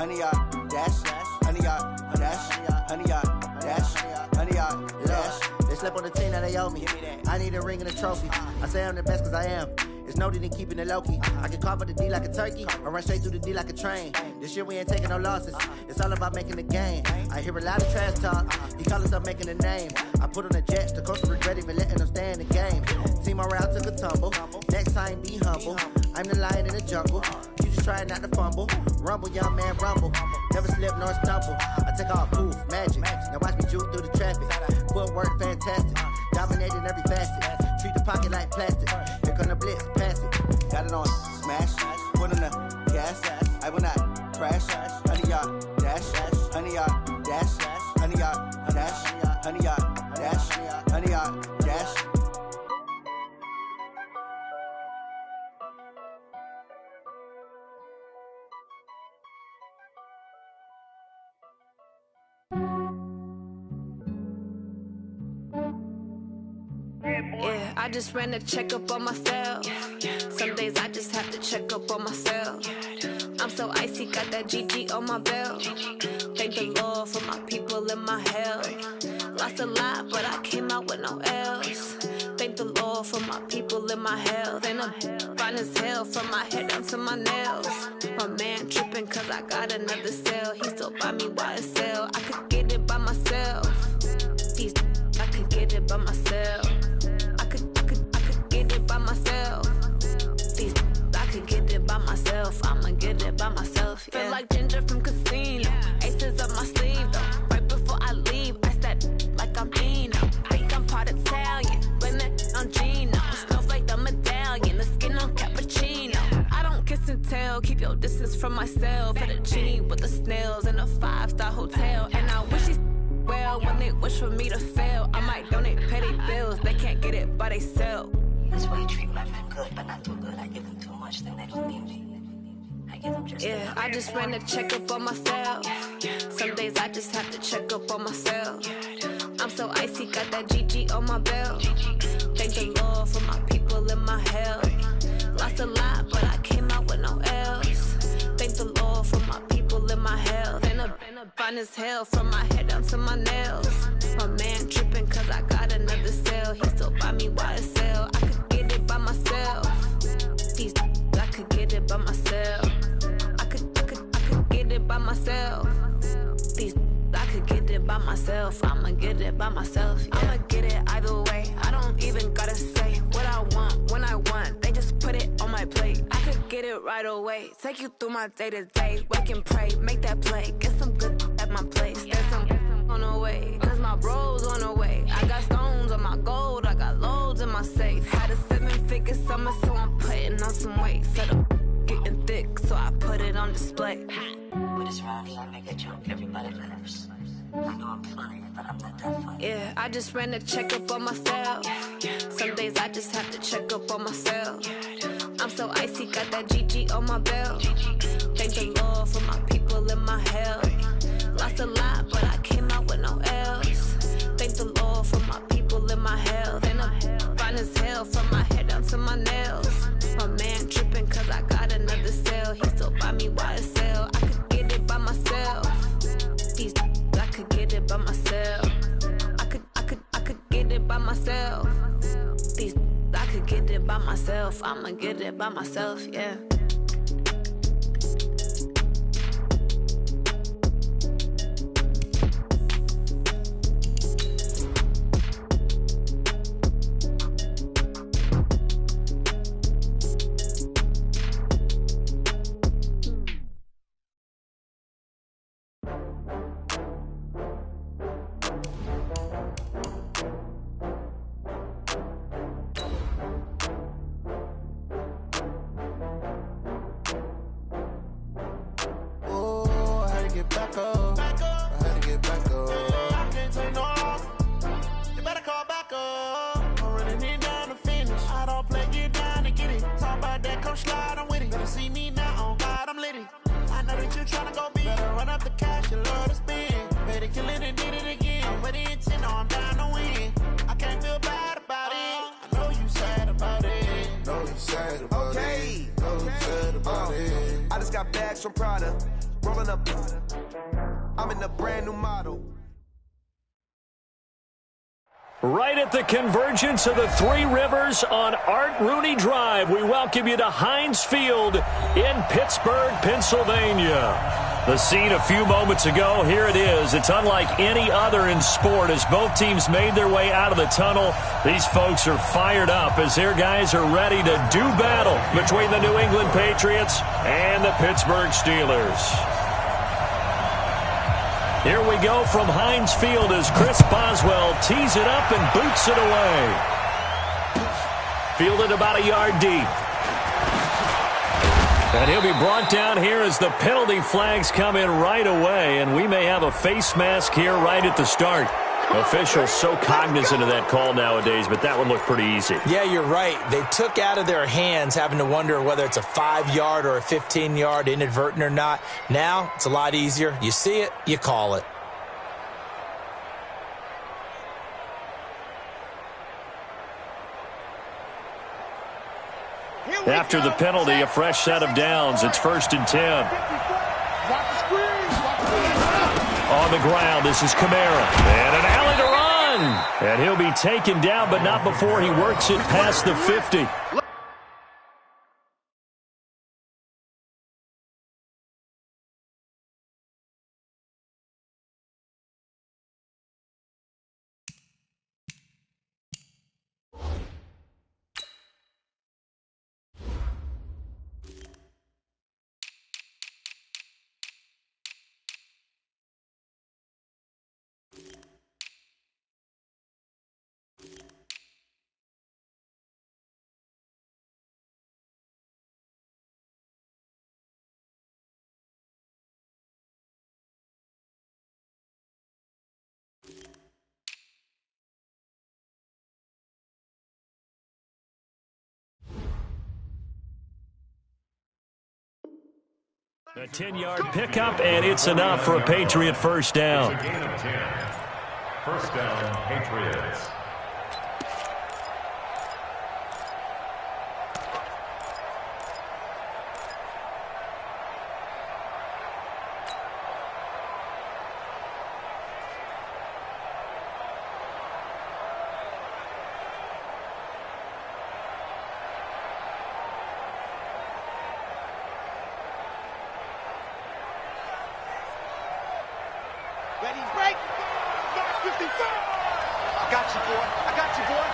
100 yard dash, 100 yard dash, 100 yard dash, 100 yard dash. They slept on the team that they owe me. I need a ring and a trophy. I say I'm the best cause I am. It's noted in keeping it low-key. I can carve up the D like a turkey or run straight through the D like a train. This year we ain't taking no losses. It's all about making the game. I hear a lot of trash talk. He call himself making a name. I put on the Jets. The coach regret even letting them stay in the game. Team morale took a tumble. Next time be humble. I'm the lion in the jungle. You just try not to fumble. Rumble, young man, rumble. Never slip nor stumble. I take off poof, magic. Now watch me juke through the traffic. Footwork fantastic. Dominating every facet. Treat the pocket like plastic. Here come the blitz, pass it. Got it on smash, put on the gas. I will not crash. 100 yard dash, 100 yard dash, 100 yard dash, 100 yard dash, 100 yard dash. Yeah, I just ran a checkup on myself. Some days I just have to check up on myself. I'm so icy, got that GG on my belt. Thank the Lord for my people and my health. Lost a lot, but I came out with no L's. Thank the Lord for my people and my health. And I'm fine as hell from my head down to my nails. My man tripping cause I got another cell. He still buy me YSL. I could get it by myself. These I could get it by myself. I could get it by myself. These I could get it by myself. I'ma get it by myself. Yeah. Feel like Ginger from Casino. Aces up my sleeve though. Right before I leave, I said like I'm Dino. Think I'm part Italian. Blame it on Gino. Snowflake the medallion. The skin on cappuccino. I don't kiss and tell. Keep your distance from myself. At a genie with the snails in a 5-star hotel. And I wish he's well when they wish for me to fail. I might donate petty bills. They can't get it by they sell. That's why you treat my men good, but not too good. I give them too much, then they don't need me. I give them just yeah, I just ran a checkup on myself. Some days I just have to check up on myself. I'm so icy, got that GG on my belt. Thank the Lord for my people and my health. Lost a lot, but I came out with no L's. Thank the Lord for my people and my health. And I'm fine as hell from my head down to my nails. My man tripping cause I got another cell. He still buy me YSL. I could get it by myself. These I could get it by myself. I could get it by myself. These I could get it by myself. I'ma get it by myself. Yeah. I'ma get it either way. I don't even gotta say what I want when I want. They just put it on my plate. I could get it right away. Take you through my day to day. Wake and pray, make that play. Get some good at my place. There's some on the way. Cause my bros on the way. I got stones on my gold. I got loads in my safe. Had a 7-figure summer, so I'm putting on some weight. Set up getting thick, so I put it on display. With this round here, I make a joke, everybody laughs. I know I'm funny, but I'm not that funny. Yeah, I just ran a checkup on myself. Some days I just have to check up on myself. I'm so icy, got that GG on my belt. Thank the Lord for my people and my health. Lost a lot, but I came out with no L's. Thank the Lord for my people and my health. And I'm fine as hell from my head down to my nails. My man tripping cause I got another cell. He still buy me YSL. I could get it by myself. These I could get it by myself. I could get it by myself. These I could get it by myself. I'ma get it by myself, yeah. From Prada, rolling up. I'm in a brand new model. Right at the convergence of the Three Rivers on Art Rooney Drive, we welcome you to Heinz Field in Pittsburgh, Pennsylvania. The scene a few moments ago, here it is. It's unlike any other in sport as both teams made their way out of the tunnel. These folks are fired up as their guys are ready to do battle between the New England Patriots and the Pittsburgh Steelers. Here we go from Heinz Field as Chris Boswell tees it up and boots it away. Fielded about a yard deep. And he'll be brought down here as the penalty flags come in right away, and we may have a face mask here right at the start. Officials so cognizant of that call nowadays, but that one looked pretty easy. Yeah, you're right. They took out of their hands having to wonder whether it's a 5-yard or a 15-yard inadvertent or not. Now, it's a lot easier. You see it, you call it. After the penalty, a fresh set of downs. It's 1st and 10. On the ground, this is Kamara. And an alley to run. And he'll be taken down, but not before he works it past the 50. A 10-yard pickup, and it's enough for a Patriot first down. It's a gain of 10. First down, Patriots. Ready, break! 55! I got you, boy. I got you, boy.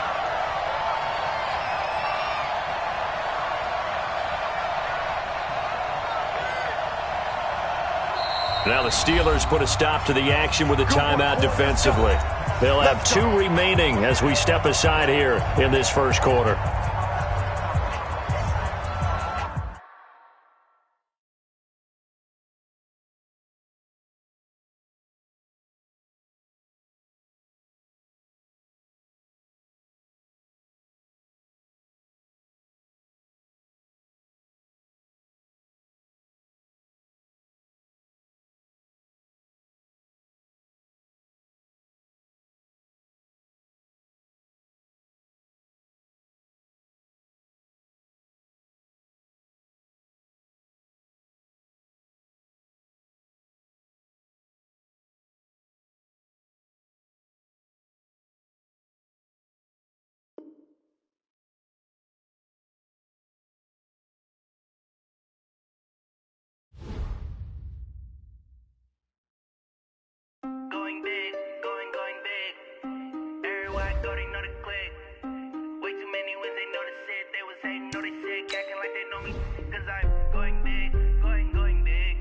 Now the Steelers put a stop to the action with a timeout defensively. They'll have 2 remaining as we step aside here in this first quarter. Going big, going big. Everywhere I go, they know the click. Way too many wins, they know the shit. They was hating, know they sick, acting like they know me. Cause I'm going big, going big.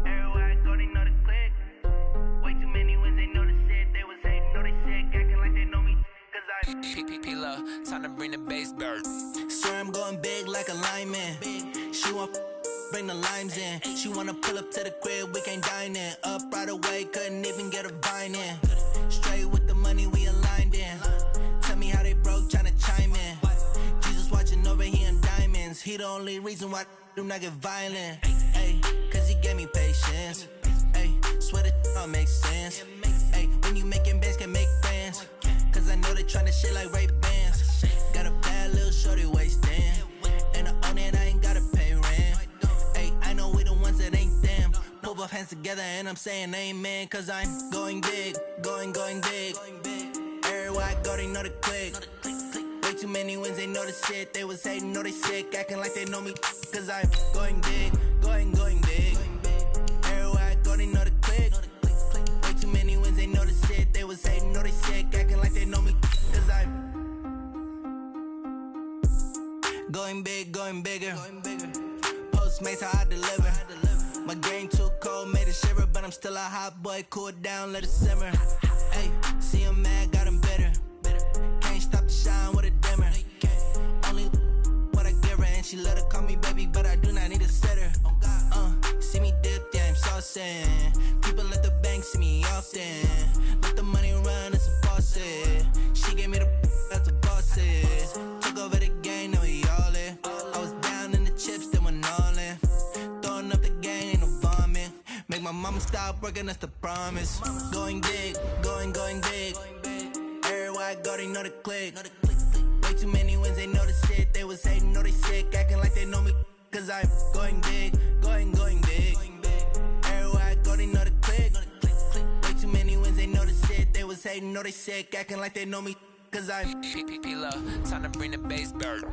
Everywhere I go, they know the click. Way too many wins, they know the shit. They was hating, know they sick, acting like they know me. Cause I'm P-P-P-Love, time to bring the bass bird. Swear I'm going big like a lineman. She want bring the limes in. She wanna pull up to the crib, we can't dine in. Up right away, couldn't even get a vine in. Straight with the money we aligned in. Tell me how they broke, tryna chime in. Jesus watching over here in diamonds. He the only reason why I do not get violent. Ay, cause he gave me patience. Ay, swear that all makes sense. Ay, when you making bands, can make friends. Cause I know they tryna shit like Ray-Bans. Got a bad little shorty wasting. And I own it, I ain't gotta pay rent. Ay, I know we the ones that ain't them. No both hands together and I'm saying amen, cause I'm going big, going big. Everywhere I go, they know the click. Way too many wins, they know the shit. They was hating, know they sick, acting like they know me, cause I'm going big, going big. Everywhere I go, they know the click. Way too many wins, they know the shit. They was hating, know they sick, acting like they know me, cause I'm going big, going bigger. Postmates how I deliver. My game too cold, made it shiver, but I'm still a hot boy. Cool it down, let it simmer. Hey, see him mad, got him bitter. Can't stop the shine with a dimmer. Only what I give her, and she let her call me baby, but I do not need a sitter. See me dip, yeah, I'm saucing. People at the bank see me often. Let the money run, it's a faucet. She gave me the that's a bosses. Took over the game, now we all in. I was down in the chips, then went all in. Throwing up the gang, ain't no bombing. Make my mama stop working, that's the promise. Going big, going big. Everywhere I go, they know the click. Way too many wins, they know the shit. They was hating, know they sick, acting like they know me, cause I'm going big, going big. Everywhere I go, they know the click. Way too many wins, they know the shit. They was hating, know they sick, acting like they know me, cause I'm time to bring the bass bird.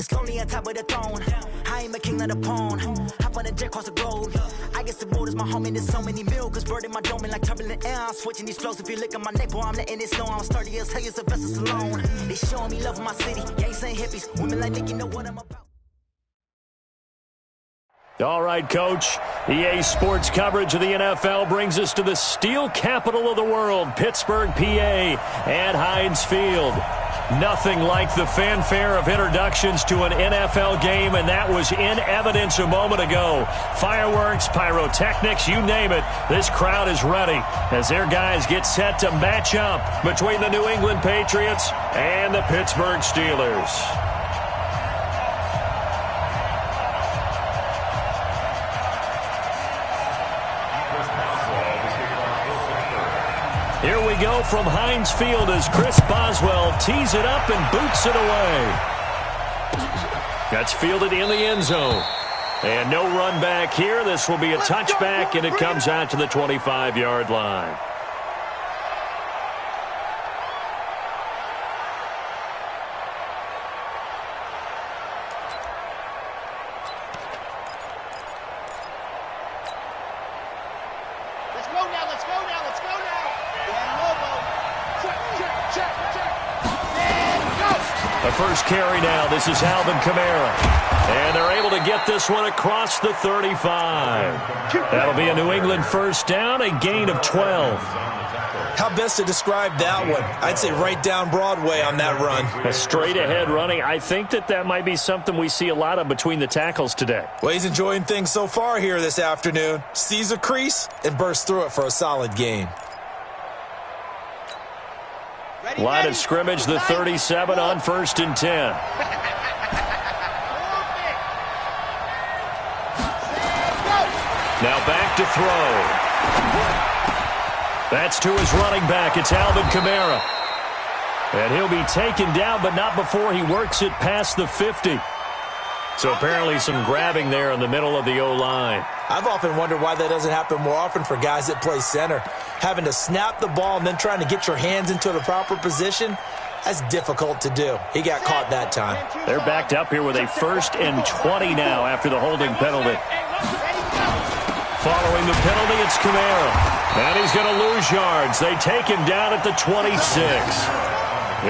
Slowly on top of the throne, I am a king, not a pawn. Hop on a jet across the globe. I guess the world is my home and there's so many milkers. Bird in my dome and like turbulent air. I'm switching these flows. If you look at my neck, boy, I'm letting it snow. I'm sturdy as hell, as a vessel alone. They showing me love in my city. Gangs ain't hippies. Women like Nick, you know what I'm about. All right, Coach. EA Sports coverage of the NFL brings us to the steel capital of the world, Pittsburgh, PA, at Heinz Field. Nothing like the fanfare of introductions to an NFL game, and that was in evidence a moment ago. Fireworks, pyrotechnics, you name it. This crowd is ready as their guys get set to match up between the New England Patriots and the Pittsburgh Steelers. Here we go from Heinz Field as Chris Boswell tees it up and boots it away. That's fielded in the end zone. And no run back here. This will be a touchback, and it comes out to the 25-yard line. First carry now. This is Alvin Kamara. And they're able to get this one across the 35. That'll be a New England first down, a gain of 12. How best to describe that one? I'd say right down Broadway on that run. A straight-ahead running. I think that might be something we see a lot of between the tackles today. Well, he's enjoying things so far here this afternoon. Sees a crease and bursts through it for a solid gain. Line of scrimmage, the 37 on 1st and 10. Now back to throw. That's to his running back. It's Alvin Kamara. And he'll be taken down, but not before he works it past the 50. So apparently some grabbing there in the middle of the O-line. I've often wondered why that doesn't happen more often for guys that play center. Having to snap the ball and then trying to get your hands into the proper position, that's difficult to do. He got caught that time. They're backed up here with a 1st and 20 now after the holding penalty. Following the penalty, it's Kamara. And he's going to lose yards. They take him down at the 26.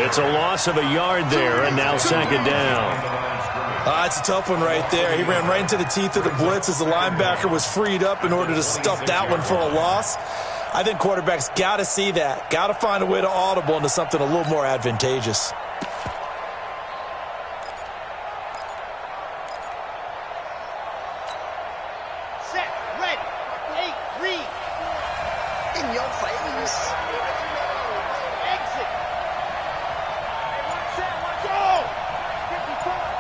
It's a loss of a yard there, and now 2nd down. It's a tough one right there. He ran right into the teeth of the blitz as the linebacker was freed up in order to stuff that one for a loss. I think quarterbacks got to see that. Got to find a way to audible into something a little more advantageous. Set, ready, 8, read. In your face. Exit. Set, go. 54.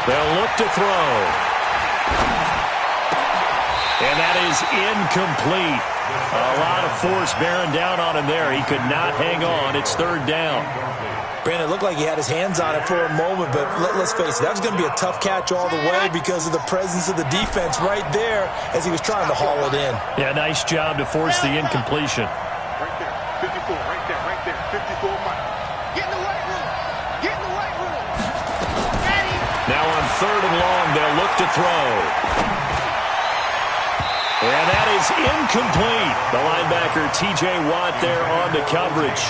They'll look to throw. And that is incomplete. A lot of force bearing down on him there. He could not hang on. It's third down. Brandon, it looked like he had his hands on it for a moment, but let's face it, that was going to be a tough catch all the way because of the presence of the defense right there as he was trying to haul it in. Yeah, nice job to force the incompletion. Right there, 54, right there, 54 Mike. Get in the right room. Get in the right room. Daddy. Now on third and long, they'll look to throw. And that is incomplete. The linebacker, T.J. Watt, there on the coverage.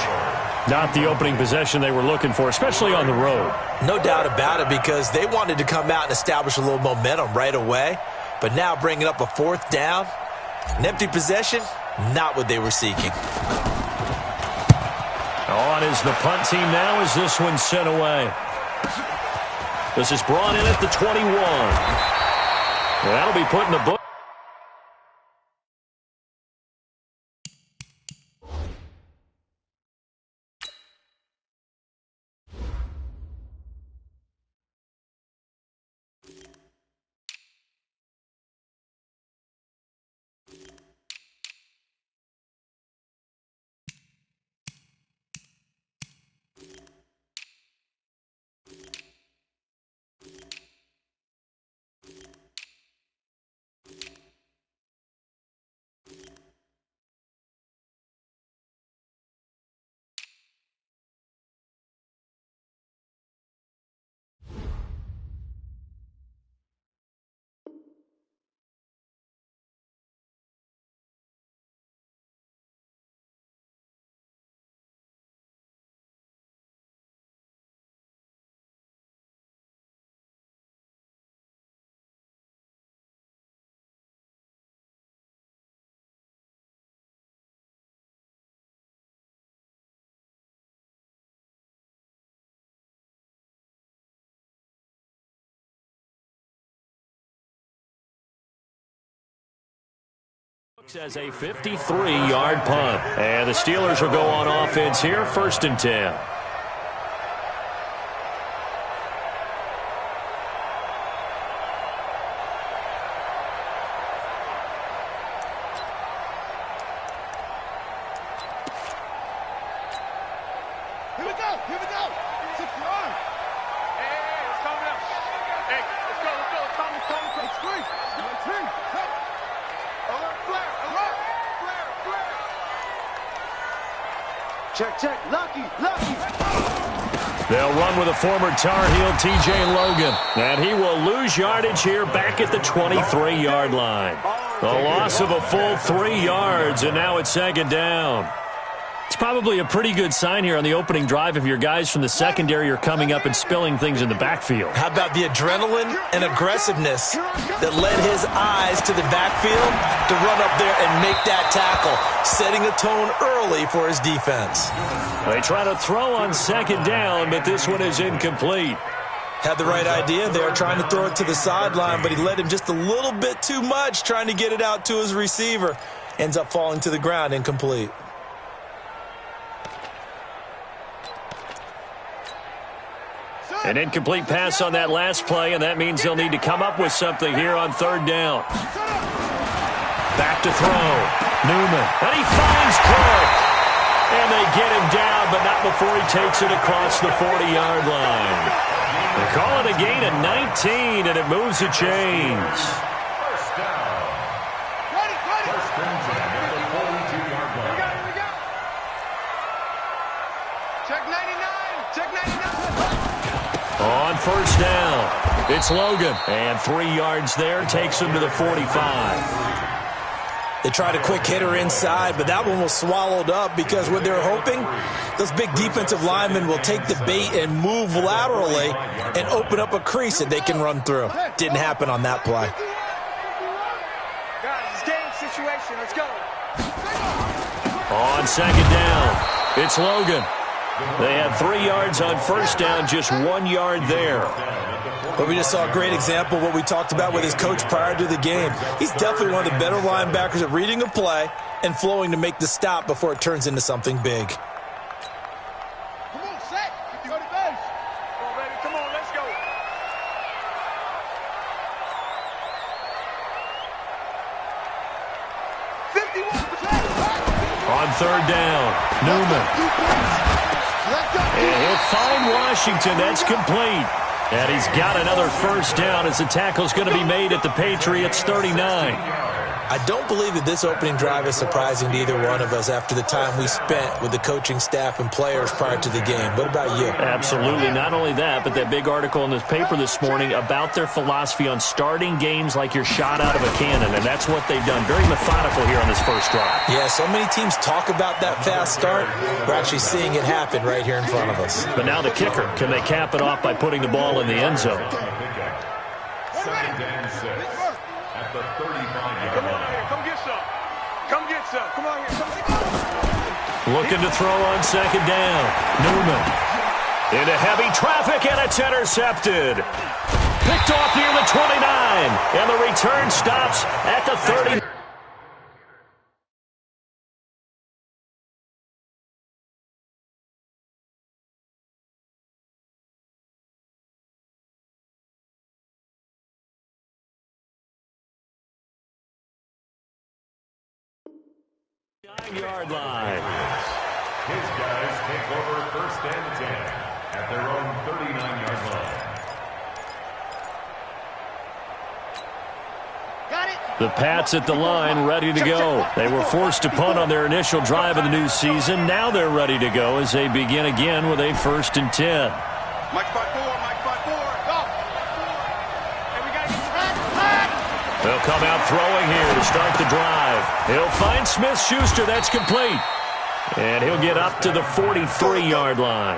Not the opening possession they were looking for, especially on the road. No doubt about it, because they wanted to come out and establish a little momentum right away. But now bringing up a fourth down, an empty possession, not what they were seeking. On is the punt team now as this one's sent away. This is brought in at the 21. That'll be put in the book. As a 53-yard punt. And the Steelers will go on offense here, 1st and 10. Here we go. 6 yards. Hey, let's calm down. Hey, let's go. It's free. Check. Lucky. They'll run with a former Tar Heel, T.J. Logan. And he will lose yardage here back at the 23-yard line. A loss of a full 3 yards, and now it's 2nd down. It's probably a pretty good sign here on the opening drive if your guys from the secondary are coming up and spilling things in the backfield. How about the adrenaline and aggressiveness that led his eyes to the backfield to run up there and make that tackle, setting a tone early for his defense. They try to throw on 2nd down, but this one is incomplete. Had the right idea there, trying to throw it to the sideline, but he led him just a little bit too much, trying to get it out to his receiver. Ends up falling to the ground, incomplete. An incomplete pass on that last play, and that means they'll need to come up with something here on 3rd down. Back to throw. Newman. And he finds Clark. And they get him down, but not before he takes it across the 40-yard line. They call it a gain of 19, and it moves the chains. First down. Ready. First and 10 at the 42-yard line. Here we go. Check 99. On 1st down, it's Logan. And 3 yards there takes him to the 45. They tried a quick hitter inside, but that one was swallowed up because what they're hoping, those big defensive linemen will take the bait and move laterally and open up a crease that they can run through. Didn't happen on that play. Guys, it's game situation. Let's go. On second down, it's Logan. They had 3 yards on first down, just 1 yard there. But we just saw a great example of what we talked about with his coach prior to the game. He's definitely one of the better linebackers at reading a play and flowing to make the stop before it turns into something big. Come on, set. Go to base. Come on, baby. Come on, let's go. On third down, Newman. And he'll find Washington. That's complete. And he's got another first down as the tackle's going to be made at the Patriots' 39. I don't believe that this opening drive is surprising to either one of us after the time we spent with the coaching staff and players prior to the game. What about you? Absolutely. Not only that, but that big article in this paper this morning about their philosophy on starting games like you're shot out of a cannon, and that's what they've done. Very methodical here on this first drive. Yeah, so many teams talk about that fast start. We're actually seeing it happen right here in front of us. But now the kicker. Can they cap it off by putting the ball in the end zone? Second and 6 at the 35-yard line. Come get some. Come get some. Come on here. Looking to throw on second down. Newman. Into heavy traffic, and it's intercepted. Picked off near the 29. And the return stops at the 30. Yard line. His guys take over first and 10 at their own 39-yard line. Got it. The Pats at the line, ready to go. They were forced to punt on their initial drive of the new season. Now they're ready to go as they begin again with a first and 10. Mike 5-4, Mike 5-4. Go. Hey, we got to get They'll come out throwing here to start the drive. He'll find Smith-Schuster. That's complete. And he'll get up to the 43-yard line.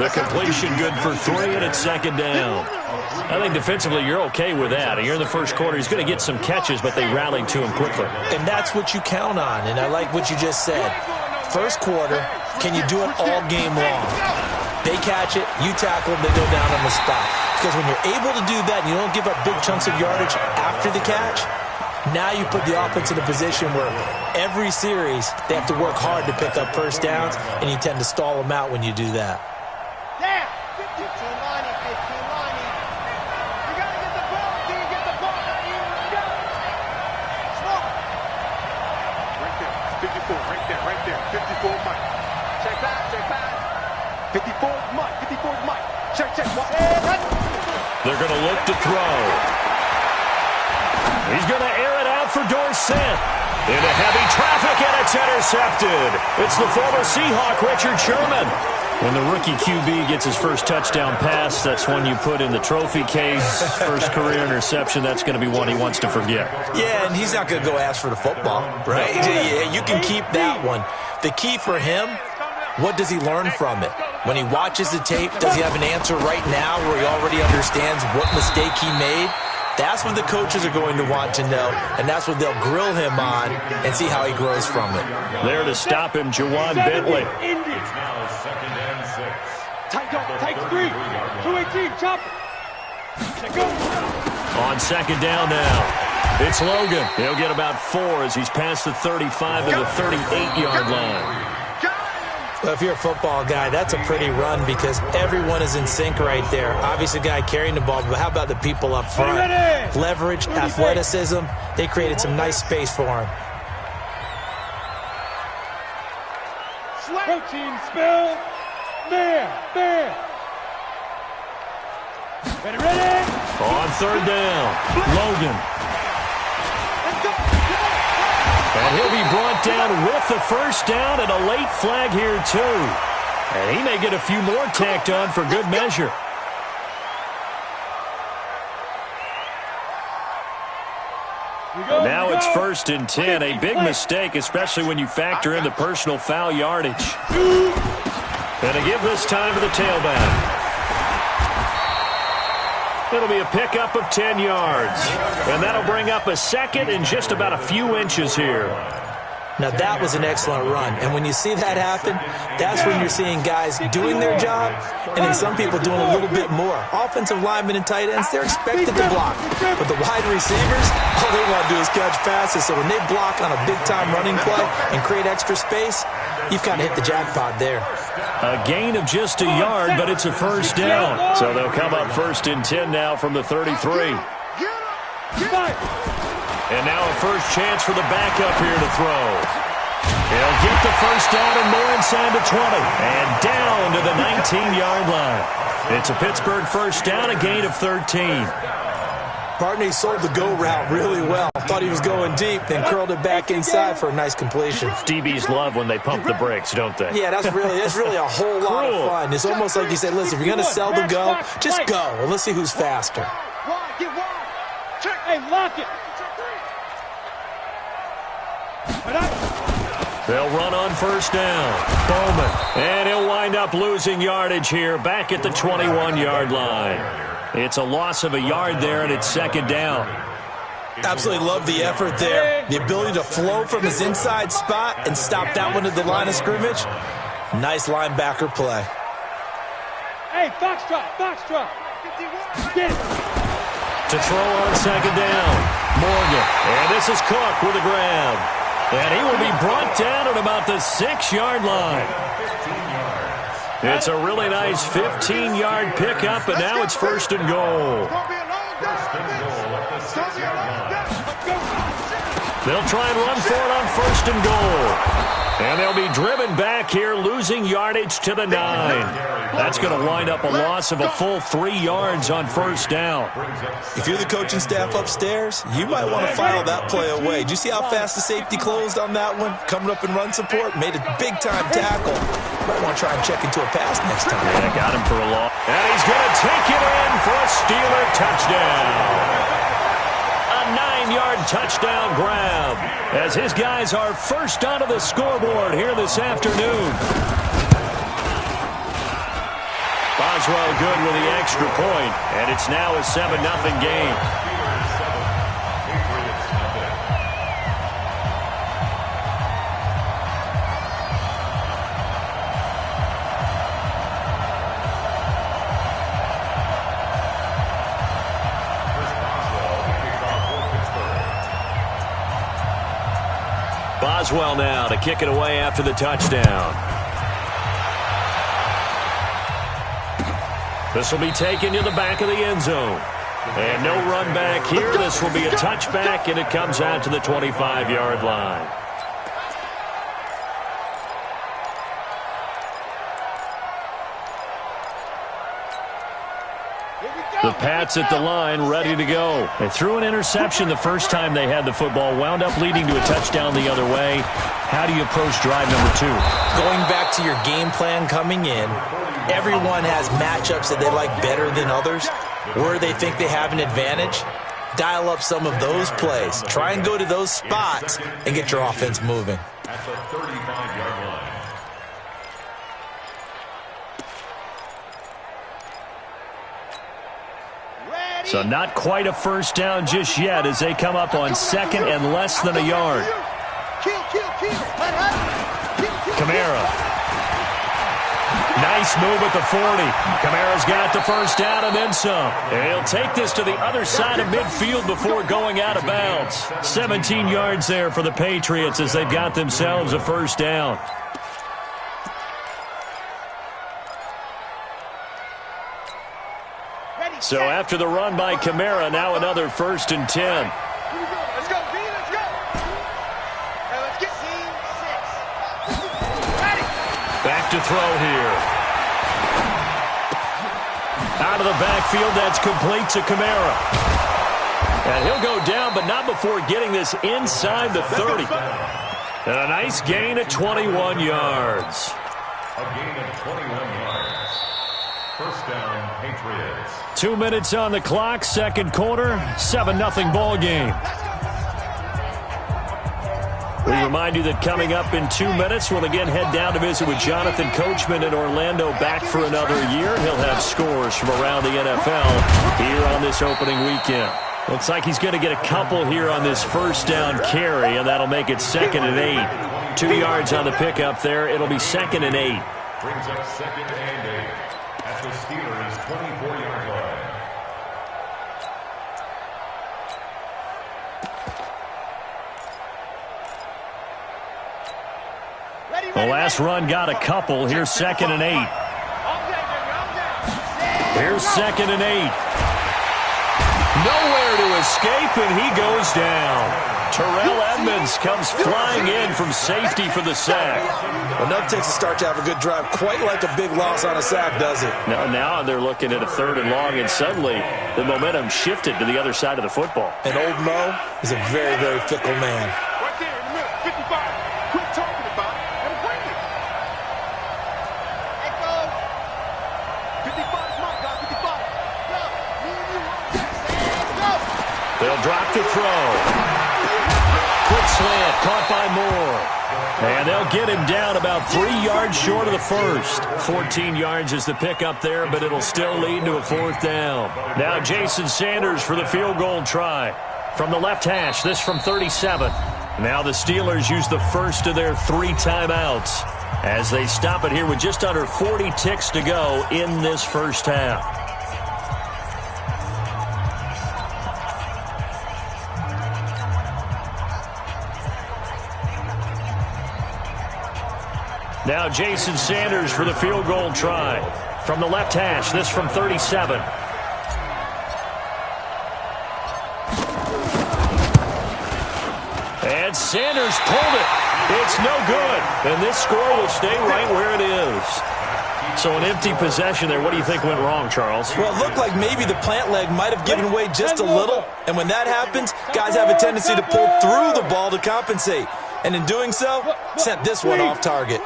The completion good for 3, and it's second down. I think defensively you're okay with that. You're in the first quarter. He's going to get some catches, but they rallied to him quickly. And that's what you count on, and I like what you just said. First quarter, can you do it all game long? They catch it, you tackle them, they go down on the spot. Because when you're able to do that and you don't give up big chunks of yardage after the catch, now you put the offense in a position where every series they have to work hard to pick up first downs, and you tend to stall them out when you do that. Yeah. 15 line, 15 line. You got to get the ball. Can you get the ball out here? Go. Smoke. Right there. 54. Right there. 54 Mike. Check back. 54 Mike. 54 Mike. Check. They're going to look to throw. He's going to air it out for Dorsett. Into heavy traffic, and it's intercepted. It's the former Seahawk, Richard Sherman. When the rookie QB gets his first touchdown pass, that's one you put in the trophy case. First career interception, that's going to be one he wants to forget. Yeah, and he's not going to go ask for the football, right? Yeah, you can keep that one. The key for him, what does he learn from it? When he watches the tape, does he have an answer right now where he already understands what mistake he made? That's what the coaches are going to want to know, and that's what they'll grill him on and see how he grows from it. There to stop him, Jawan Bentley. It's now second and 6. Take 3. 218. Chop. On second down now, it's Logan. He'll get about 4 as he's past the 35 to the 38-yard line. Well, if you're a football guy, that's a pretty run because everyone is in sync right there. Obviously, the guy carrying the ball, but how about the people up front? Leverage, athleticism, they created some nice space for him. Protein spill. There. Ready? On third down, Logan. And he'll be brought down with the first down and a late flag here, too. And he may get a few more tacked on for good measure. And now it's 1st and 10. A big mistake, especially when you factor in the personal foul yardage. And to give this time to the tailback. It'll be a pickup of 10 yards. And that'll bring up a 2nd and just about a few inches here. Now, that was an excellent run. And when you see that happen, that's when you're seeing guys doing their job and then some people doing a little bit more. Offensive linemen and tight ends, they're expected to block. But the wide receivers, all they want to do is catch passes. So when they block on a big-time running play and create extra space, you've kind of hit the jackpot there. A gain of just a yard, but it's a 1st down. So they'll come up 1st and 10 now from the 33. And now a first chance for the backup here to throw. He'll get the 1st down and more inside the 20. And down to the 19-yard line. It's a Pittsburgh 1st down, a gain of 13. Partner, he sold the go route really well. Thought he was going deep, then curled it back inside for a nice completion. DBs love when they pump the brakes, don't they? Yeah, that's really a whole lot of fun. It's almost like you said, listen, if you're going to sell the go, just go. And let's see who's faster. Hey, lock it. They'll run on 1st down. Bowman. And he'll wind up losing yardage here back at the 21-yard line. It's a loss of a yard there, and it's 2nd down. Absolutely love the effort there. The ability to flow from his inside spot and stop that one at the line of scrimmage. Nice linebacker play. Hey, Foxtrot. Get it. To throw on 2nd down. Morgan. And this is Cook with a grab. And he will be brought down at about the 6-yard line. It's a really nice 15-yard pickup, and now it's 1st and goal. They'll try and run for it on 1st and goal. And they'll be driven back here, losing yardage to the 9. That's going to wind up a loss of a full 3 yards on 1st down. If you're the coaching staff upstairs, you might want to file that play away. Did you see how fast the safety closed on that one? Coming up in run support, made a big-time tackle. Might want to try and check into a pass next time. Yeah, got him for a loss. And he's going to take it in for a Steeler touchdown. A 9-yard touchdown grab as his guys are first onto the scoreboard here this afternoon. Boswell good with the extra point, and it's now a 7-0 game. Boswell now to kick it away after the touchdown. This will be taken to the back of the end zone. And no run back here. This will be a touchback, and it comes out to the 25-yard line. The Pats at the line, ready to go. They threw an interception the first time they had the football, wound up leading to a touchdown the other way. How do you approach drive number 2? Going back to your game plan coming in, everyone has matchups that they like better than others, where they think they have an advantage. Dial up some of those plays. Try and go to those spots and get your offense moving. At the 35-yard line. So not quite a first down just yet as they come up on 2nd and less than a yard. Kamara. Nice move at the 40. Kamara's got the first down and then some. And he'll take this to the other side of midfield before going out of bounds. 17 yards there for the Patriots as they've got themselves a first down. So after the run by Kamara, now another 1st and 10. Let's go, B, let's go. Now let's get scene 6. Ready. Back to throw here. Out of the backfield, that's complete to Kamara. And he'll go down, but not before getting this inside the 30. And a nice gain of 21 yards. A gain of 21 yards. First down, Patriots. 2 minutes on the clock, second quarter, 7-0 ball game. We remind you that coming up in 2 minutes, we'll again head down to visit with Jonathan Coachman in Orlando, back for another year. He'll have scores from around the NFL here on this opening weekend. Looks like he's going to get a couple here on this first down carry, and that'll make it 2nd and 8. 2 yards on the pickup there. It'll be 2nd and 8. Brings up 2nd and 8 at the Steelers' 24-yard line. The last run got a couple. Here's 2nd and 8. Here's 2nd and 8. Nowhere to escape, and he goes down. Terrell Edmonds comes flying in from safety for the sack. Enough takes a start to have a good drive. Quite like a big loss on a sack, does it? Now they're looking at a 3rd and long, and suddenly the momentum shifted to the other side of the football. And old Mo is a very, very fickle man. Right there in the middle, 55. Quit talking about it and bring it. Echo. 55 is my guy, 55. Go. Go. They'll drop to throw. Quick slant, caught by Moore. And they'll get him down about 3 yards short of the first. 14 yards is the pickup there, but it'll still lead to a 4th down. Now Jason Sanders for the field goal try. From the left hash, this from 37. Now the Steelers use the first of their 3 timeouts as they stop it here with just under 40 ticks to go in this first half. Now Jason Sanders for the field goal try. From the left hash, this from 37. And Sanders pulled it. It's no good. And this score will stay right where it is. So an empty possession there. What do you think went wrong, Charles? Well, it looked like maybe the plant leg might have given way just a little. And when that happens, guys have a tendency to pull through the ball to compensate. And in doing so, sent this one off target.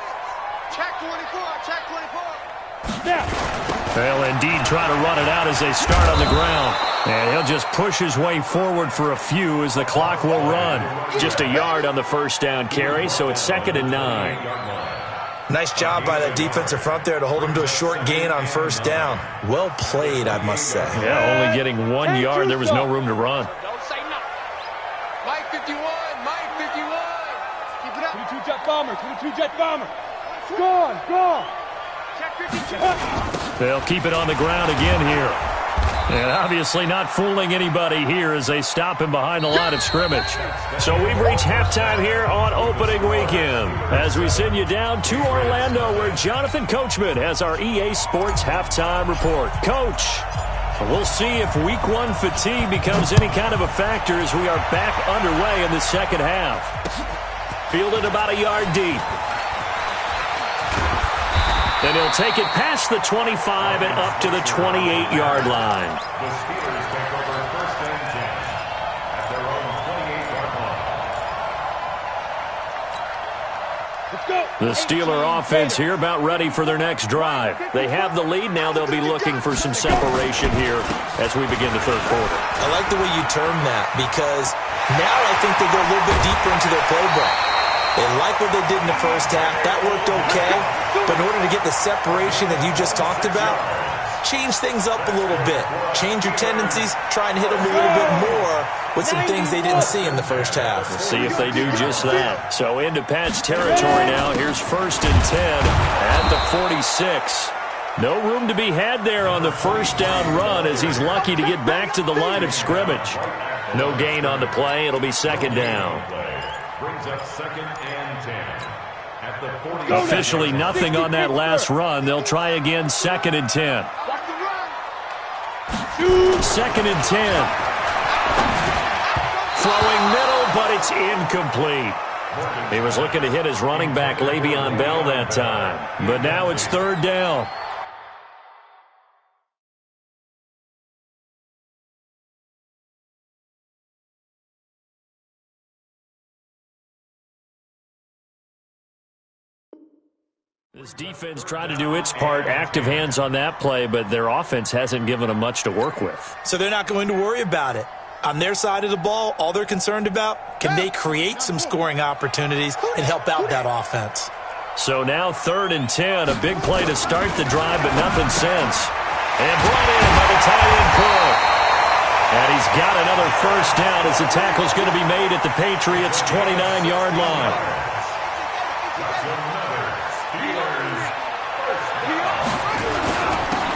Check 24, check 24. They'll indeed try to run it out as they start on the ground. And he'll just push his way forward for a few as the clock will run. Just a yard on the first down carry, so it's 2nd and 9. Nice job by that defensive front there to hold him to a short gain on first down. Well played, I must say. Yeah, only getting 1 yard. There was no room to run. Don't say nothing. Mike 51, Mike 51. Keep it up. 22 jet bomber, 22 jet bomber. Gone, gone. Check 52. They'll keep it on the ground again here. And obviously not fooling anybody here as they stop him behind the line of scrimmage. So we've reached halftime here on opening weekend as we send you down to Orlando where Jonathan Coachman has our EA Sports halftime report. Coach, we'll see if week 1 fatigue becomes any kind of a factor as we are back underway in the second half. Fielded about a yard deep. And he'll take it past the 25 and up to the 28-yard line. The Steelers take over 1st and 10 at their own 28-yard line. The Steeler offense here about ready for their next drive. They have the lead. Now they'll be looking for some separation here as we begin the 3rd quarter. I like the way you term that because now I think they go a little bit deeper into their playbook. They like what they did in the first half. That worked okay. But in order to get the separation that you just talked about, change things up a little bit. Change your tendencies. Try and hit them a little bit more with some things they didn't see in the first half. We'll see if they do just that. So into Pat's territory now. Here's 1st and 10 at the 46. No room to be had there on the first down run as he's lucky to get back to the line of scrimmage. No gain on the play. It'll be 2nd down. Brings up 2nd and 10 at the 40. Officially nothing on that last run. They'll try again 2nd and 10. 2nd and 10. Throwing middle, but it's incomplete. He was looking to hit his running back, Le'Veon Bell, that time. But now it's 3rd down. This defense tried to do its part, active hands on that play, but their offense hasn't given them much to work with. So they're not going to worry about it. On their side of the ball, all they're concerned about, can they create some scoring opportunities and help out that offense? So now 3rd and 10, a big play to start the drive, but nothing since. And brought in by the tight end Pearl. And he's got another first down as the tackle's going to be made at the Patriots' 29-yard line.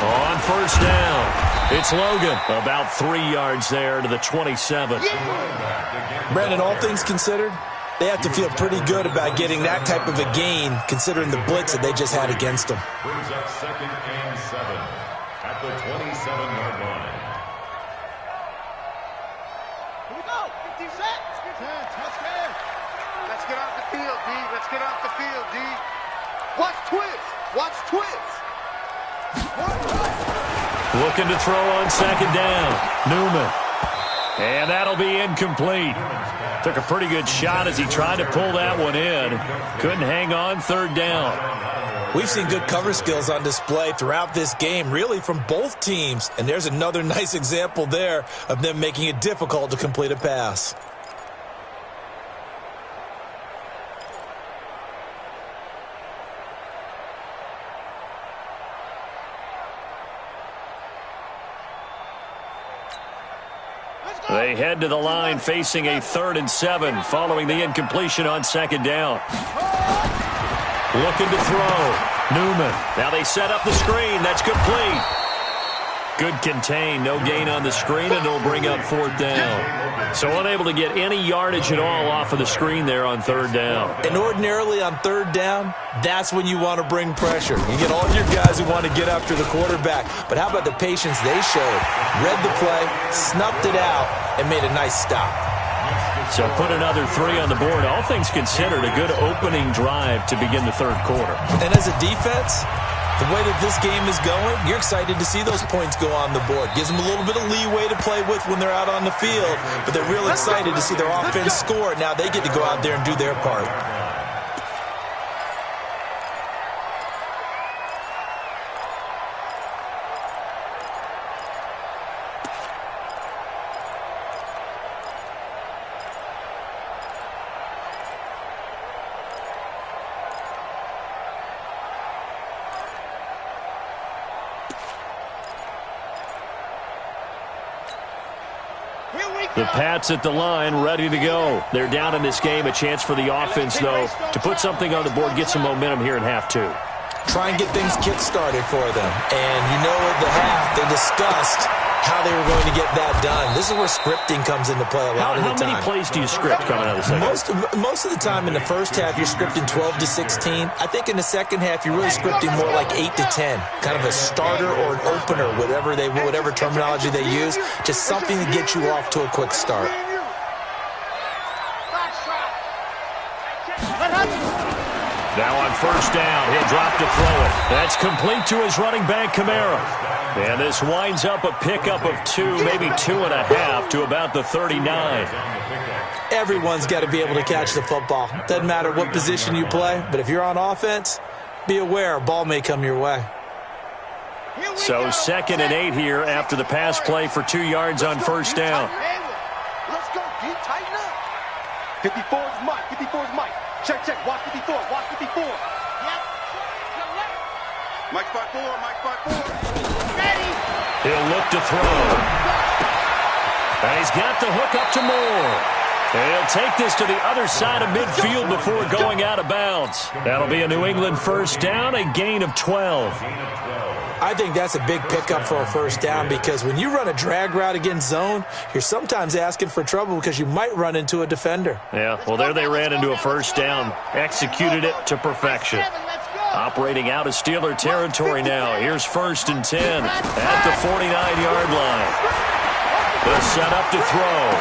On first down, it's Logan. About 3 yards there to the 27. Brandon, all things considered, they have to feel pretty good about getting that type of a gain, considering the blitz that they just had against them. Brings up 2nd and 7 at the 27-yard line. Here we go. 50 set. Touchdown. Let's get off the field, D. Let's get off the field, D. Watch twist. Watch twist. Looking to throw on 2nd down. Newman. And that'll be incomplete. Took a pretty good shot as he tried to pull that one in. Couldn't hang on 3rd down. We've seen good cover skills on display throughout this game, really from both teams. And there's another nice example there of them making it difficult to complete a pass. They head to the line facing a 3rd and 7 following the incompletion on 2nd down. Looking to throw. Newman. Now they set up the screen. That's complete. Good contain. No gain on the screen, and it'll bring up 4th down. So unable to get any yardage at all off of the screen there on 3rd down. And ordinarily on 3rd down, that's when you want to bring pressure. You get all your guys who want to get after the quarterback. But how about the patience they showed? Read the play, snuffed it out, and made a nice stop. So put another 3 on the board. All things considered, a good opening drive to begin the 3rd quarter. And as a defense, the way that this game is going, you're excited to see those points go on the board. Gives them a little bit of leeway to play with when they're out on the field, but they're real excited to see their offense score. Now they get to go out there and do their part. The Pats at the line, ready to go. They're down in this game. A chance for the offense, though, to put something on the board, get some momentum here in half 2. Try and get things kick-started for them. And you know at the half, they discussed how they were going to get that done. This is where scripting comes into play a lot of the time. How many plays do you script coming out of the second? Most of the time in the first half, you're scripting 12 to 16. I think in the second half, you're really scripting more like 8 to 10. Kind of a starter or an opener, whatever terminology they use. Just something to get you off to a quick start. Now on first down, he'll drop to throw it. That's complete to his running back, Kamara. And this winds up a pickup of 2, maybe 2.5 to about the 39. Everyone's got to be able to catch the football. Doesn't matter what position you play, but if you're on offense, be aware a ball may come your way. So 2nd and 8 here after the pass play for 2 yards on first down. Let's go, D. Tighten up. 54 is Mike. 54 is Mike. Check. Watch 54. Watch 54. Yep. Mike 5-4. Mike 5-4. Ready. He'll look to throw. And he's got the hook up to Moore. And he'll take this to the other side of midfield before going out of bounds. That'll be a New England first down, a gain of 12. I think that's a big pickup for a first down because when you run a drag route against zone, you're sometimes asking for trouble because you might run into a defender. Yeah, well, there they ran into a first down, executed it to perfection. Operating out of Steeler territory now. Here's 1st and 10 at the 49-yard line. They'll set up to throw.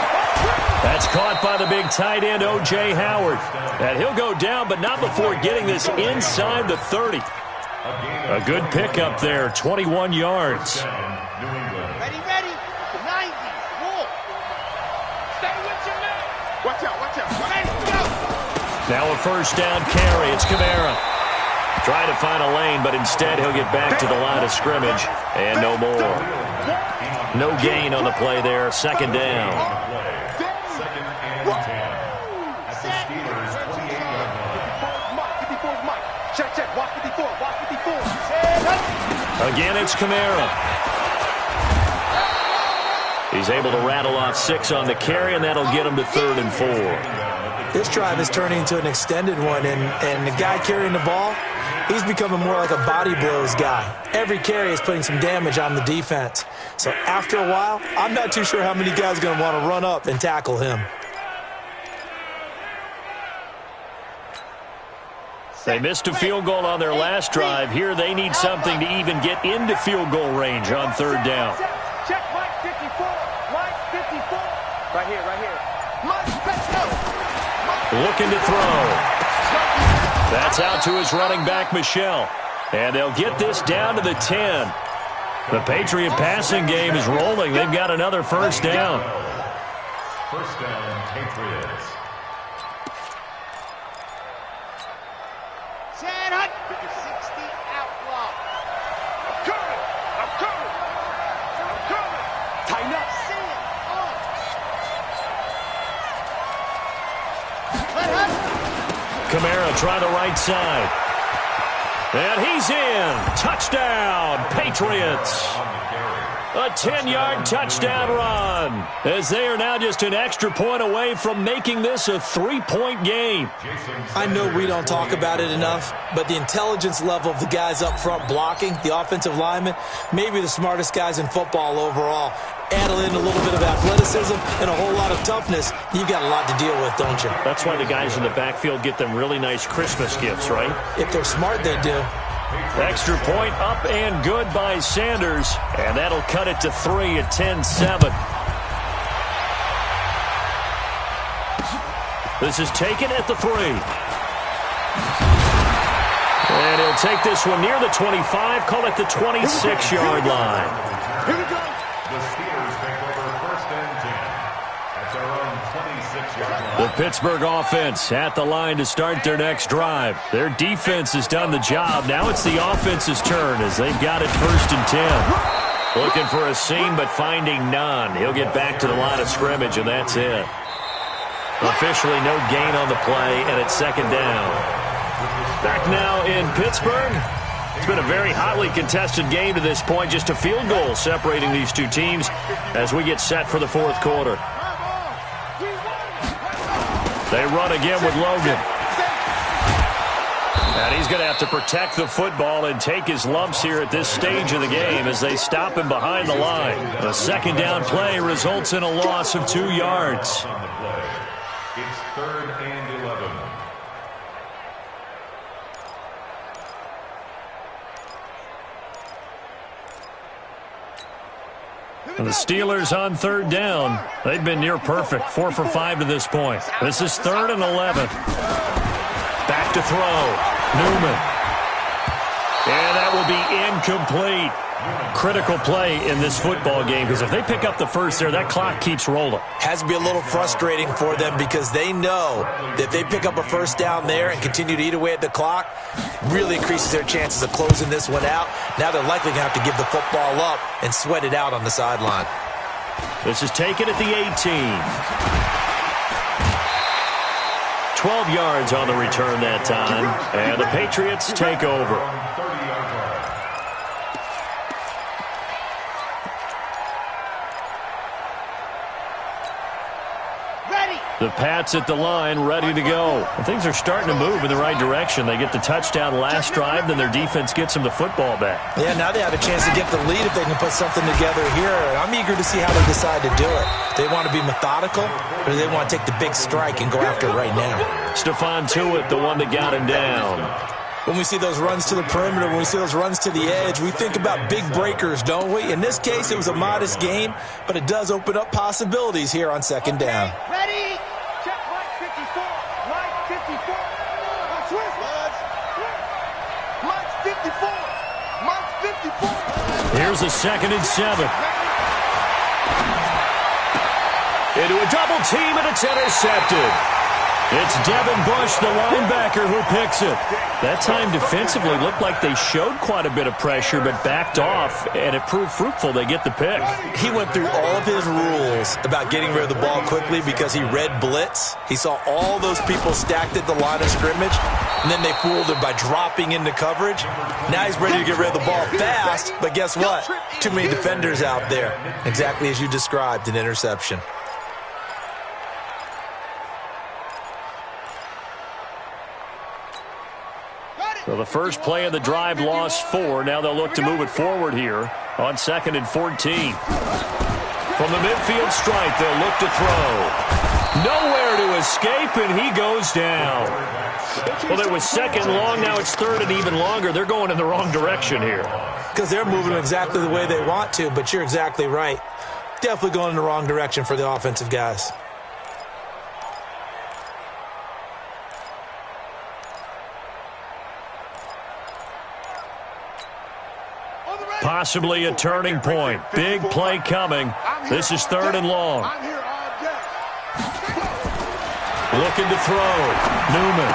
That's caught by the big tight end, O.J. Howard. And he'll go down, but not before getting this inside the 30. A good pickup there, 21 yards. Ready. 90. Roll. Stay with your man. Watch out. Ready, go. Now a first down carry. It's Kamara. Trying to find a lane, but instead he'll get back to the line of scrimmage. And no more. No gain on the play there. Second down. Second and 10. At the Steelers' 28-yard line. Check. Watch 54. Again, it's Kamara. He's able to rattle off 6 on the carry, and that'll get him to 3rd and 4. This drive is turning into an extended one, and the guy carrying the ball, he's becoming more like a body blows guy. Every carry is putting some damage on the defense. So after a while, I'm not too sure how many guys are going to want to run up and tackle him. They missed a field goal on their last drive. Here they need something to even get into field goal range on 3rd down. Check Mike 54. Mike 54. Right here. Mike 54. Looking to throw. That's out to his running back, Michel. And they'll get this down to the 10. The Patriot passing game is rolling. They've got another first down. First down, Patriots. 60 outlaw. I'm coming. Tighten up. Kamara try the right side. And he's in. Touchdown, Patriots. A 10-yard touchdown run, as they are now just an extra point away from making this a 3-point game. I know we don't talk about it enough, but the intelligence level of the guys up front blocking, the offensive linemen, maybe the smartest guys in football overall. Add in a little bit of athleticism and a whole lot of toughness, you've got a lot to deal with, don't you? That's why the guys in the backfield get them really nice Christmas gifts, right? If they're smart, they do. Extra point up and good by Sanders, and that'll cut it to 3 at 10-7. This is taken at the 3. And he'll take this one near the 25, call it the 26-yard line. Here we go. The Steelers take over 1st and 10 at their own 26-yard line. The Pittsburgh offense at the line to start their next drive. Their defense has done the job. Now it's the offense's turn as they've got it 1st and 10. Looking for a seam, but finding none. He'll get back to the line of scrimmage, and that's it. Officially no gain on the play, and it's 2nd down. Back now in Pittsburgh. It's been a very hotly contested game to this point. Just a field goal separating these two teams as we get set for the 4th quarter. They run again with Logan. And he's going to have to protect the football and take his lumps here at this stage of the game as they stop him behind the line. A 2nd down play results in a loss of 2 yards. It's 3rd and 11. And the Steelers on 3rd down. They've been near perfect, 4 for 5 to this point. This is 3rd and 11. Back to throw. Newman. And that will be incomplete. Critical play in this football game, because if they pick up the first there, that clock keeps rolling. Has to be a little frustrating for them because they know that if they pick up a first down there and continue to eat away at the clock, really increases their chances of closing this one out. Now they're likely going to have to give the football up and sweat it out on the sideline. This is taken at the 18. 12 yards on the return that time, and the Patriots take over. The Pats at the line, ready to go. And things are starting to move in the right direction. They get the touchdown last drive, then their defense gets them the football back. Yeah, now they have a chance to get the lead if they can put something together here. I'm eager to see how they decide to do it. Do they want to be methodical, or do they want to take the big strike and go after it right now? Stephon Tuitt, the one that got him down. When we see those runs to the perimeter, when we see those runs to the edge, we think about big breakers, don't we? In this case, it was a modest game, but it does open up possibilities here on 2nd down. Ready? Check Mike 54. Mike 54. Switch, lads. Mike 54. Mike 54. Here's a 2nd and 7. Into a double team, and it's intercepted. It's Devin Bush, the linebacker, who picks it. That time defensively looked like they showed quite a bit of pressure but backed off, and it proved fruitful. They get the pick. He went through all of his rules about getting rid of the ball quickly because he read blitz. He saw all those people stacked at the line of scrimmage, and then they fooled him by dropping into coverage. Now he's ready to get rid of the ball fast, but guess what? Too many defenders out there. Exactly as you described, an interception. So the first play of the drive lost 4. Now they'll look to move it forward here on 2nd and 14. From the midfield stripe, they'll look to throw. Nowhere to escape, and he goes down. Well, it was 2nd long. Now it's 3rd and even longer. They're going in the wrong direction here. Because they're moving exactly the way they want to, but you're exactly right. Definitely going in the wrong direction for the offensive guys. Possibly a turning point. Big play coming. This is 3rd and long. Looking to throw. Newman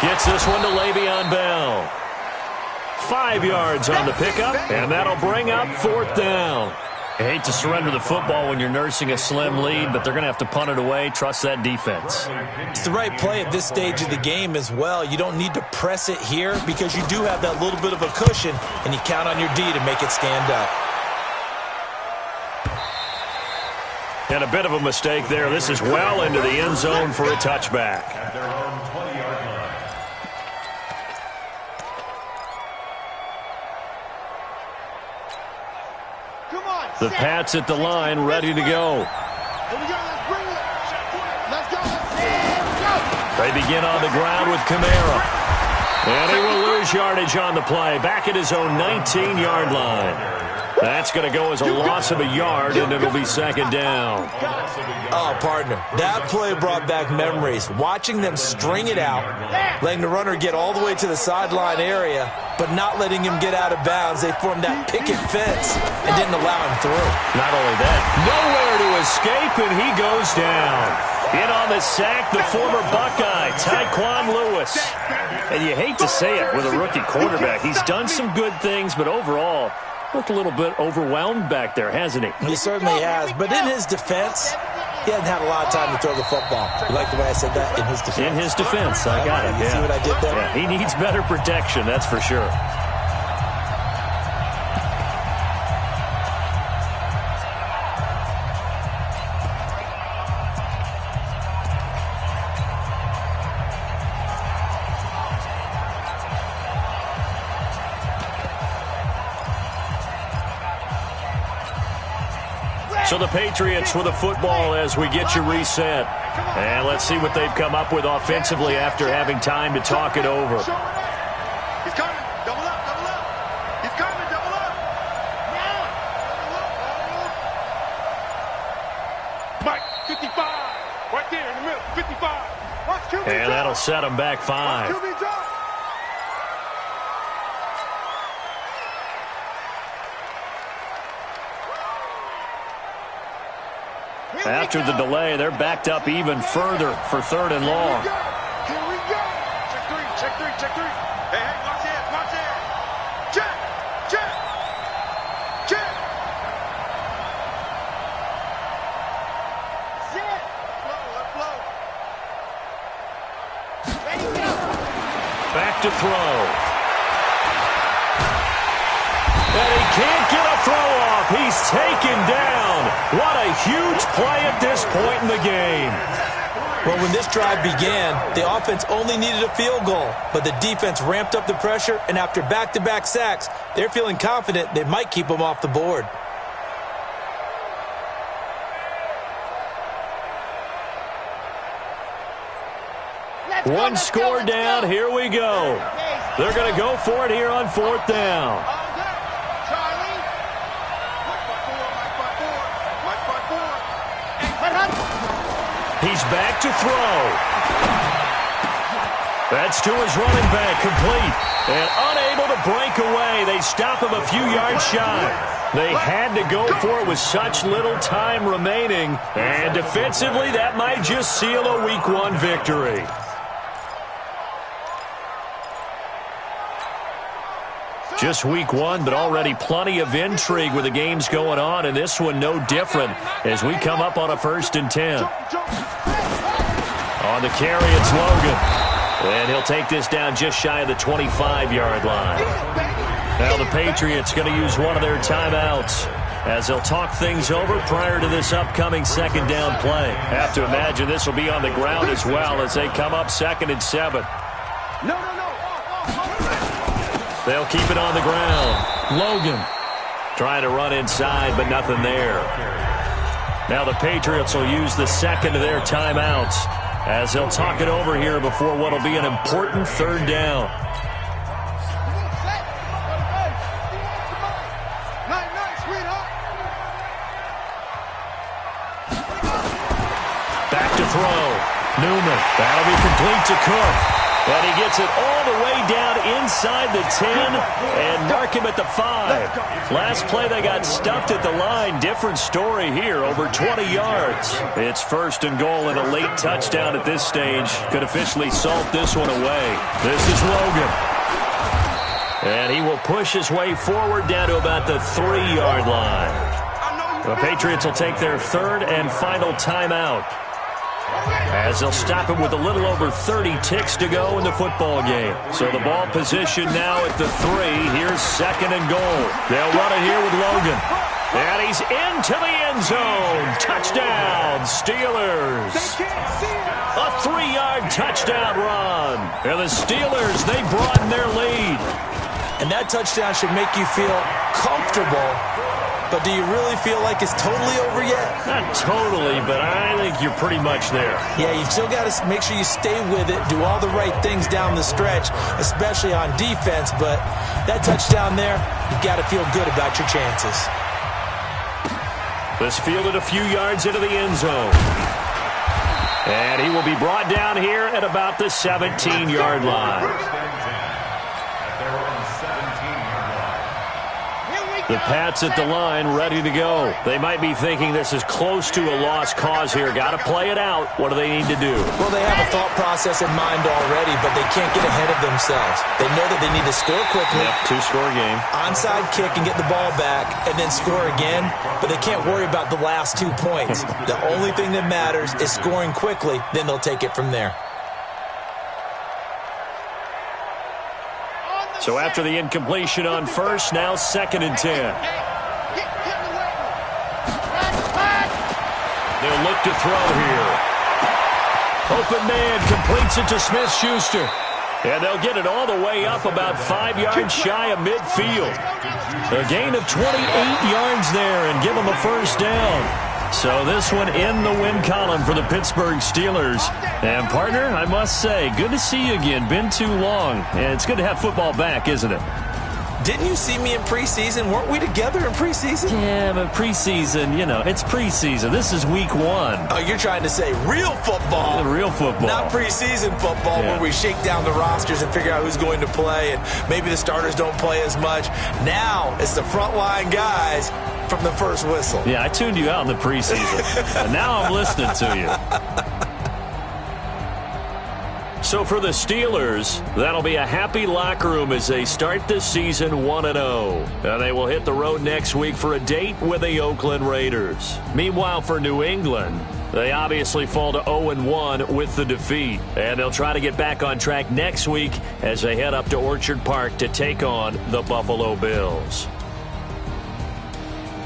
gets this one to Le'Veon Bell. 5 yards on the pickup, and that'll bring up 4th down. I hate to surrender the football when you're nursing a slim lead, but they're going to have to punt it away. Trust that defense. It's the right play at this stage of the game as well. You don't need to press it here because you do have that little bit of a cushion, and you count on your D to make it stand up. And a bit of a mistake there. This is well into the end zone for a touchback. At their own 20-yard line. The Pats at the line, ready to go. They begin on the ground with Kamara. And he will lose yardage on the play. Back at his own 19-yard line. That's going to go as a loss of a yard, and it'll be 2nd down. Oh, partner, that play brought back memories. Watching them string it out, letting the runner get all the way to the sideline area, but not letting him get out of bounds. They formed that picket fence and didn't allow him through. Not only that, nowhere to escape, and he goes down. In on the sack, the former Buckeye, Tyquan Lewis. And you hate to say it with a rookie quarterback. He's done some good things, but overall, looked a little bit overwhelmed back there, hasn't he? He certainly has, but in his defense, he hasn't had a lot of time to throw the football. You like the way I said that? In his defense. In his defense, I got it. You see what I did there? Yeah, he needs better protection, that's for sure. So the Patriots with a football as we get you reset. And let's see what they've come up with offensively after having time to talk it over. He's coming. Double up, double up. He's coming, double up. Now. Mike, 55. Right there in the middle, 55. Watch QB and that'll set them back 5. Watch QB drop. After the delay, they're backed up even further for 3rd and long. Here we go. Check 3, check 3, check 3. Hey, watch it, watch it. Check, check, check. Sit. Flow. Ready, go. Back to throw. And he can't get a throw off. He's taken down. What a huge play at this point in the game. Well, when this drive began, the offense only needed a field goal, but the defense ramped up the pressure, and after back-to-back sacks, they're feeling confident they might keep them off the board. One score down. Here we go. They're going to go for it here on 4th down. He's back to throw. That's to his running back, complete. And unable to break away. They stop him a few yards shy. They had to go for it with such little time remaining. And defensively, that might just seal a Week 1 victory. Just Week 1, but already plenty of intrigue with the games going on, and this one no different as we come up on a 1st and 10. On the carry, it's Logan. And he'll take this down just shy of the 25-yard line. Now the Patriots going to use one of their timeouts as they'll talk things over prior to this upcoming 2nd down play. Have to imagine this will be on the ground as well as they come up 2nd and 7. They'll keep it on the ground. Logan trying to run inside, but nothing there. Now the Patriots will use the 2nd of their timeouts as they'll talk it over here before what will be an important 3rd down. Back to throw. Newman. That'll be complete to Cook. And he gets it all the way down inside the 10 and mark him at the 5. Last play they got stuffed at the line. Different story here, over 20 yards. It's 1st and goal and a late touchdown at this stage. Could officially salt this one away. This is Logan. And he will push his way forward down to about the 3-yard line. The Patriots will take their 3rd and final timeout, as they'll stop him with a little over 30 ticks to go in the football game. So the ball position now at the 3. Here's 2nd and goal. They'll run it here with Logan. And he's into the end zone. Touchdown, Steelers. A 3-yard touchdown run. And the Steelers, they broaden their lead. And that touchdown should make you feel comfortable. But do you really feel like it's totally over yet? Not totally, but I think you're pretty much there. Yeah, you still got to make sure you stay with it, do all the right things down the stretch, especially on defense. But that touchdown there, you got to feel good about your chances. This fielded a few yards into the end zone. And he will be brought down here at about the 17-yard line. The Pats at the line, ready to go. They might be thinking this is close to a lost cause here. Got to play it out. What do they need to do? Well, they have a thought process in mind already, but they can't get ahead of themselves. They know that they need to score quickly. Yep, 2-score game. Onside kick and get the ball back, and then score again. But they can't worry about the last 2 points. The only thing that matters is scoring quickly. Then they'll take it from there. So after the incompletion on 1st, now 2nd and 10. They'll look to throw here. Open man completes it to Smith-Schuster. And they'll get it all the way up about 5 yards shy of midfield. A gain of 28 yards there and give them a 1st down. So this one in the win column for the Pittsburgh Steelers. And, partner, I must say, good to see you again. Been too long. And it's good to have football back, isn't it? Didn't you see me in preseason? Weren't we together in preseason? Yeah, but preseason, you know, it's preseason. This is Week 1. Oh, you're trying to say real football. Real football. Not preseason football where we shake down the rosters and figure out who's going to play, and maybe the starters don't play as much. Now it's the frontline guys from the first whistle. Yeah, I tuned you out in the preseason. And now I'm listening to you. So for the Steelers, that'll be a happy locker room as they start this season 1-0. And they will hit the road next week for a date with the Oakland Raiders. Meanwhile, for New England, they obviously fall to 0-1 with the defeat. And they'll try to get back on track next week as they head up to Orchard Park to take on the Buffalo Bills.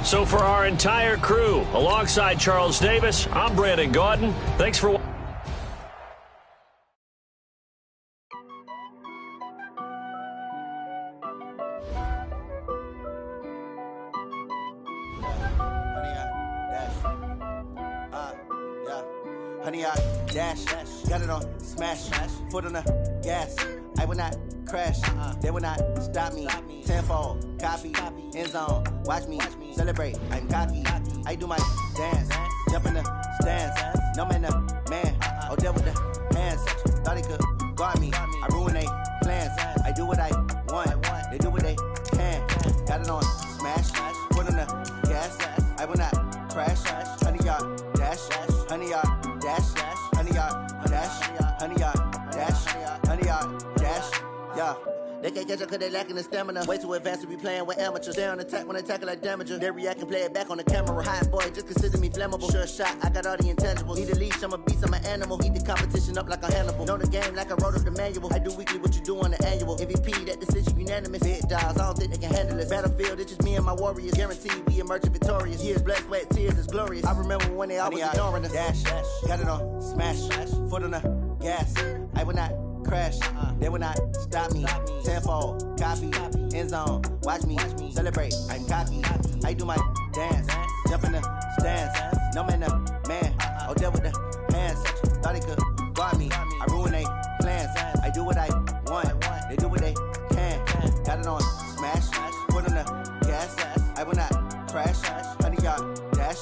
So for our entire crew, alongside Charles Davis, I'm Brandon Gaudin. Thanks for watching. Honey, I dash, got it on smash, foot on the gas. I will not crash, they will not stop me. Tenfold, copy, end zone, watch me celebrate. I'm cocky, I do my dance, jump in the stands. No man, the man, oh, deal with the hands. Thought he could guard me, I ruin they plans. I do what I want, they do what they can. Got it on smash, foot on the 100 yard dash, 100 yard dash, yeah. They can't catch up cause they lacking the stamina. Way too advanced to be playing with amateurs. Stay on attack when they tackle like damager. They react and play it back on the camera. Hot boy, just consider me flammable. Sure shot, I got all the intangibles. Need a leash, I'm a beast, I'm an animal. Heat the competition up like a Hannibal. Know the game like I wrote up the manual. I do weekly what you do on the annual. MVP, that decision unanimous. Big dogs, I don't think they can handle it. Battlefield, it's just me and my warriors. Guaranteed we emerging victorious. Years, blood, sweat, tears, it's glorious. I remember when they always ignoring us. Dash, got it on, smash, foot on the gas. I will not crash, they will not stop me. Tenfold, copy, end zone, watch me celebrate. I'm cocky, I do my dance, jump in the stands. No man, man, oh deal with the hands. Thought he could guard me, I ruin they plans. I do what I want, they do what they can. Got it on smash, foot on the gas. I will not crash, 100 yard dash,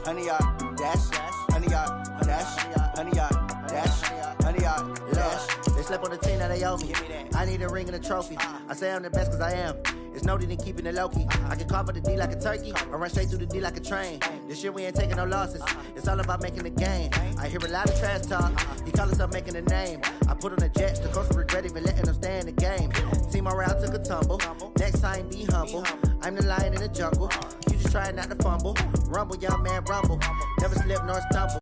100 yard dash, 100 yard dash, 100 yard dash, 100 yard dash. They slept on the team that they owe me. I need a ring and a trophy. I say I'm the best cause I am. It's no need in keeping it low-key. I can cover the D like a turkey or run straight through the D like a train. This year we ain't taking no losses. It's all about making the game. I hear a lot of trash talk. He call himself making a name. I put on the Jets. The coach will regret even letting them stay in the game. Team around took a tumble. Next time be humble. I'm the lion in the jungle. You just try not to fumble. Rumble, young man, rumble. Never slip nor stumble.